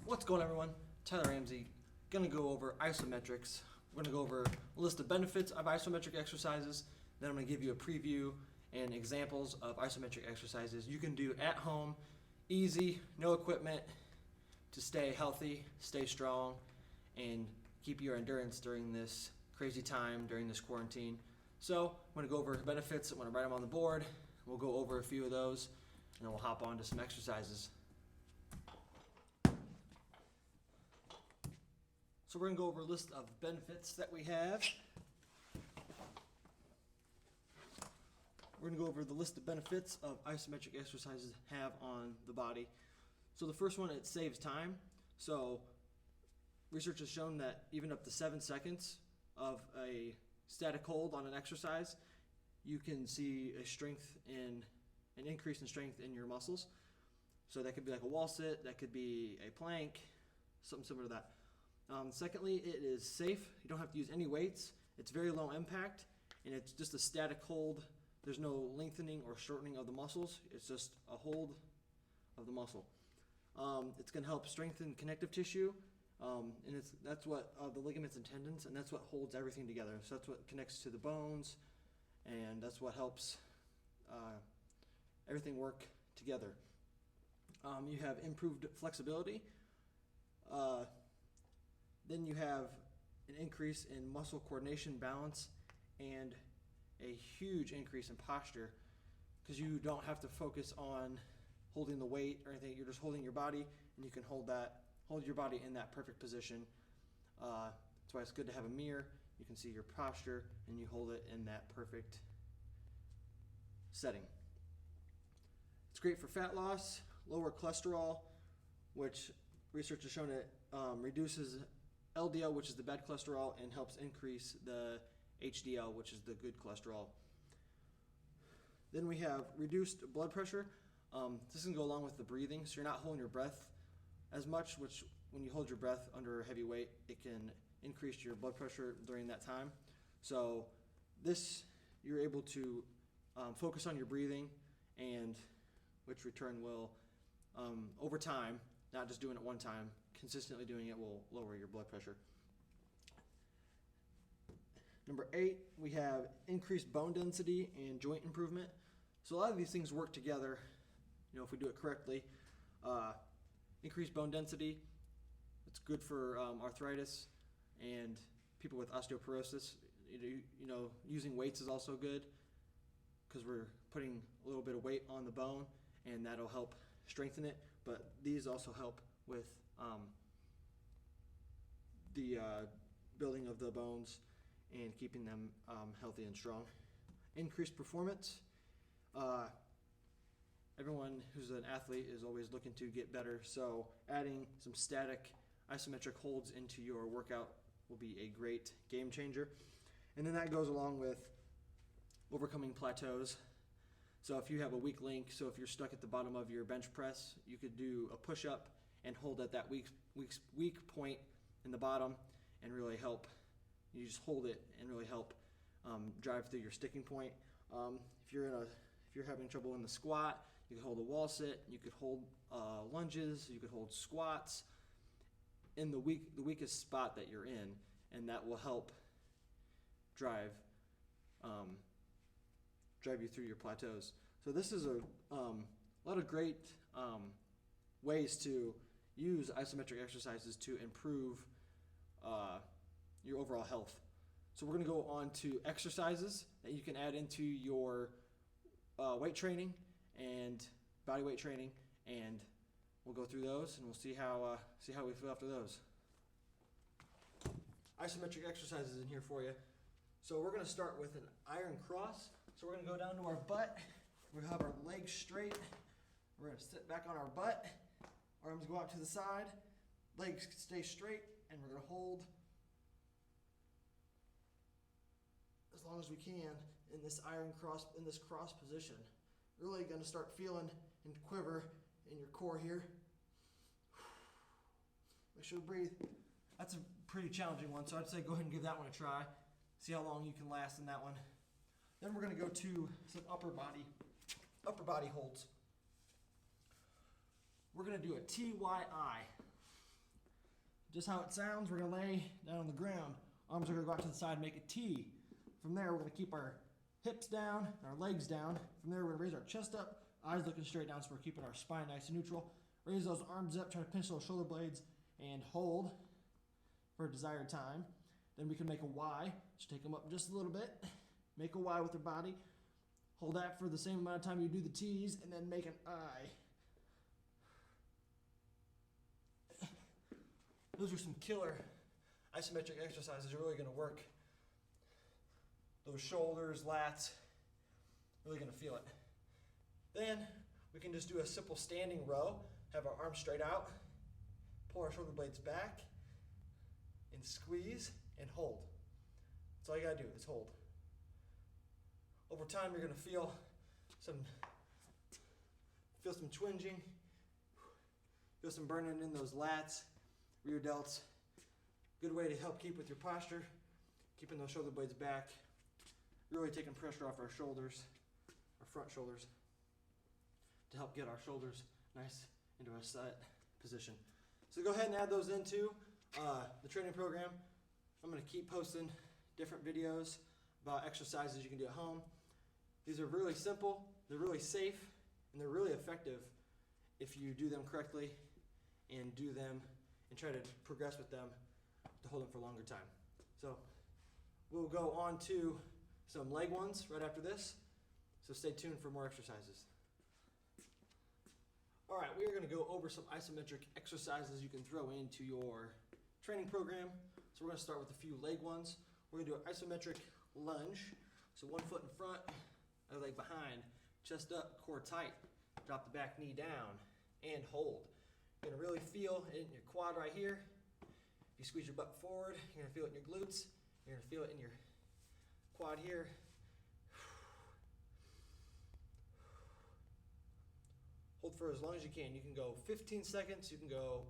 What's going on, everyone? Tyler Ramsey, gonna go over isometrics. We're gonna go over a list of benefits of isometric exercises. Then I'm gonna give you a preview and examples of isometric exercises you can do at home, easy, no equipment, to stay healthy, stay strong, and keep your endurance during this crazy time, during this quarantine. So I'm gonna go over benefits. I'm gonna write them on the board. We'll go over a few of those, and then we'll hop on to some exercises. So we're going to go over a list of benefits that we have. We're going to go over the list of benefits of isometric exercises have on the body. So the first one, it saves time. So research has shown that even up to 7 seconds of a static hold on an exercise, you can see an increase in strength in your muscles. So that could be like a wall sit, that could be a plank, something similar to that. Secondly, it is safe. You don't have to use any weights. It's very low impact, and it's just a static hold. There's no lengthening or shortening of the muscles. It's just a hold of the muscle. It's going to help strengthen connective tissue, and that's what the ligaments and tendons, and that's what holds everything together. So that's what connects to the bones, and that's what helps everything work together. You have improved flexibility. Then you have an increase in muscle coordination, balance, and a huge increase in posture, because you don't have to focus on holding the weight or anything. You're just holding your body, and you can hold your body in that perfect position. That's why it's good to have a mirror. You can see your posture, and you hold it in that perfect setting. It's great for fat loss, lower cholesterol, which research has shown it reduces LDL, which is the bad cholesterol, and helps increase the HDL, which is the good cholesterol. Then we have reduced blood pressure. This can go along with the breathing, so you're not holding your breath as much, which when you hold your breath under a heavy weight, it can increase your blood pressure during that time. So this, you're able to focus on your breathing, and which return will, over time, not just doing it one time, consistently doing it will lower your blood pressure. Number 8, we have increased bone density and joint improvement. So a lot of these things work together, if we do it correctly. Increased bone density, it's good for arthritis and people with osteoporosis. Using weights is also good because we're putting a little bit of weight on the bone, and that'll help strengthen it. But these also help with the building of the bones and keeping them healthy and strong. Increased performance. Everyone who's an athlete is always looking to get better, so adding some static isometric holds into your workout will be a great game changer. And then that goes along with overcoming plateaus. So if you have a weak link, so if you're stuck at the bottom of your bench press, you could do a push-up and hold at that weak point in the bottom and really help. You just hold it and really help drive through your sticking point. If you're having trouble in the squat, you could hold a wall sit. You could hold lunges. You could hold squats in the weakest spot that you're in, and that will help drive you through your plateaus. So this is a lot of great ways to use isometric exercises to improve your overall health. So we're going to go on to exercises that you can add into your weight training and body weight training, and we'll go through those, and we'll see how we feel after those. Isometric exercises in here for you. So we're going to start with an iron cross. So we're going to go down to our butt. We're going to have our legs straight. We're going to sit back on our butt. Arms go out to the side. Legs stay straight, and we're going to hold as long as we can in this cross position. Really going to start feeling and quiver in your core here. Make sure to breathe. That's a pretty challenging one, so I'd say go ahead and give that one a try. See how long you can last in that one. Then we're going to go to some upper body holds. We're going to do a TYI. just how it sounds, we're gonna lay down on the ground. Arms are gonna go out to the side, make a T. From there, we're gonna keep our hips down, our legs down. From there, we're gonna raise our chest up, eyes looking straight down, so we're keeping our spine nice and neutral. Raise those arms up, try to pinch those shoulder blades, and hold for a desired time. Then we can make a Y, just take them up just a little bit. Make a Y with your body. Hold that for the same amount of time you do the T's, and then make an I. Those are some killer isometric exercises. You're really going to work those shoulders, lats, really going to feel it. Then we can just do a simple standing row, have our arms straight out, pull our shoulder blades back, and squeeze and hold. That's all you got to do is hold. Over time, you're going to feel some twinging, feel some burning in those lats, rear delts. Good way to help keep with your posture, keeping those shoulder blades back, really taking pressure off our shoulders, our front shoulders, to help get our shoulders nice into a set position. So go ahead and add those into the training program. I'm going to keep posting different videos about exercises you can do at home. These are really simple, they're really safe, and they're really effective if you do them correctly and do them and try to progress with them to hold them for a longer time. So we'll go on to some leg ones right after this, so stay tuned for more exercises. All right, we are going to go over some isometric exercises you can throw into your training program. So we're going to start with a few leg ones. We're going to do an isometric lunge. So one foot in front, other leg behind, chest up, core tight. Drop the back knee down and hold. You're going to really feel it in your quad right here. If you squeeze your butt forward, you're going to feel it in your glutes. You're going to feel it in your quad here. Hold for as long as you can. You can go 15 seconds, you can go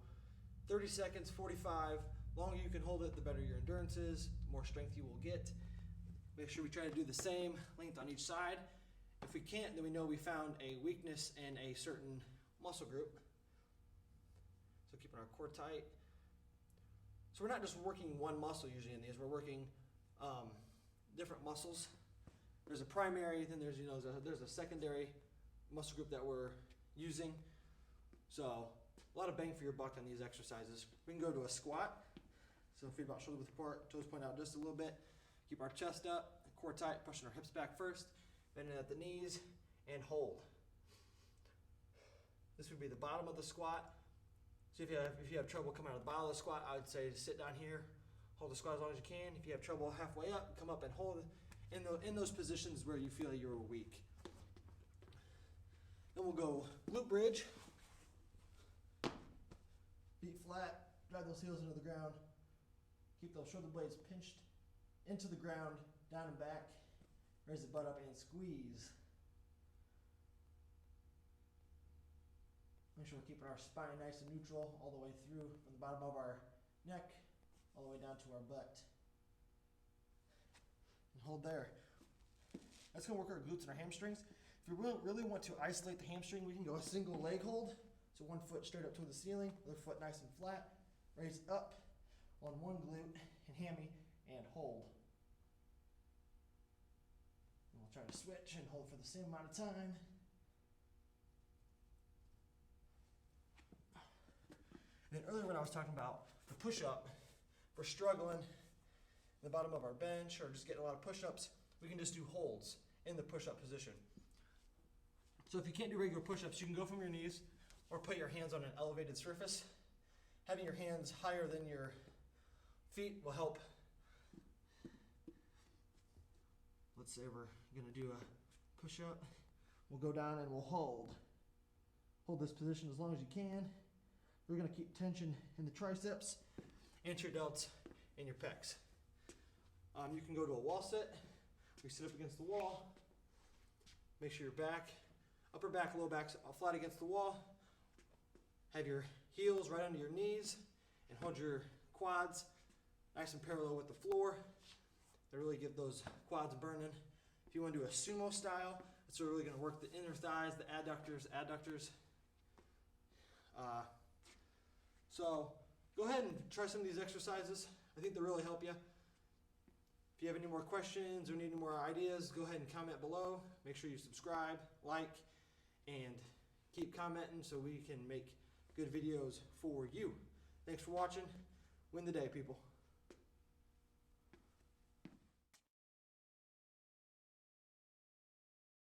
30 seconds, 45. The longer you can hold it, the better your endurance is, the more strength you will get. Make sure we try to do the same length on each side. If we can't, then we know we found a weakness in a certain muscle group. So keeping our core tight. So we're not just working one muscle usually in these, we're working different muscles. There's a primary, then there's a secondary muscle group that we're using. So a lot of bang for your buck on these exercises. We can go to a squat. So feet about shoulder width apart, toes point out just a little bit. Keep our chest up, core tight, pushing our hips back first, bending at the knees, and hold. This would be the bottom of the squat. So if you have trouble coming out of the bottom of the squat, I would say sit down here, hold the squat as long as you can. If you have trouble halfway up, come up and hold in those positions where you feel you're weak. Then we'll go glute bridge. Feet flat, drive those heels into the ground. Keep those shoulder blades pinched into the ground, down and back. Raise the butt up and squeeze. Make sure we're keeping our spine nice and neutral all the way through from the bottom of our neck all the way down to our butt. And hold there. That's going to work our glutes and our hamstrings. If you really want to isolate the hamstring, we can go a single leg hold. So one foot straight up to the ceiling, other foot nice and flat. Raise up on one glute and hammy and hold. And we'll try to switch and hold for the same amount of time. And then earlier when I was talking about the push-up, if we're struggling in the bottom of our bench or just getting a lot of push-ups, we can just do holds in the push-up position. So if you can't do regular push-ups, you can go from your knees or put your hands on an elevated surface. Having your hands higher than your feet will help. Let's say we're going to do a push-up. We'll go down and we'll hold. Hold this position as long as you can. We're going to keep tension in the triceps, anterior delts, and your pecs. You can go to a wall sit. We sit up against the wall. Make sure your back, upper back, low back flat against the wall. Have your heels right under your knees and hold your quads nice and parallel with the floor. They really get those quads burning. If you want to do a sumo style, it's really going to work the inner thighs, the adductors. So go ahead and try some of these exercises. I think they'll really help you. If you have any more questions or need any more ideas, go ahead and comment below. Make sure you subscribe, like, and keep commenting so we can make good videos for you. Thanks for watching. Win the day, people.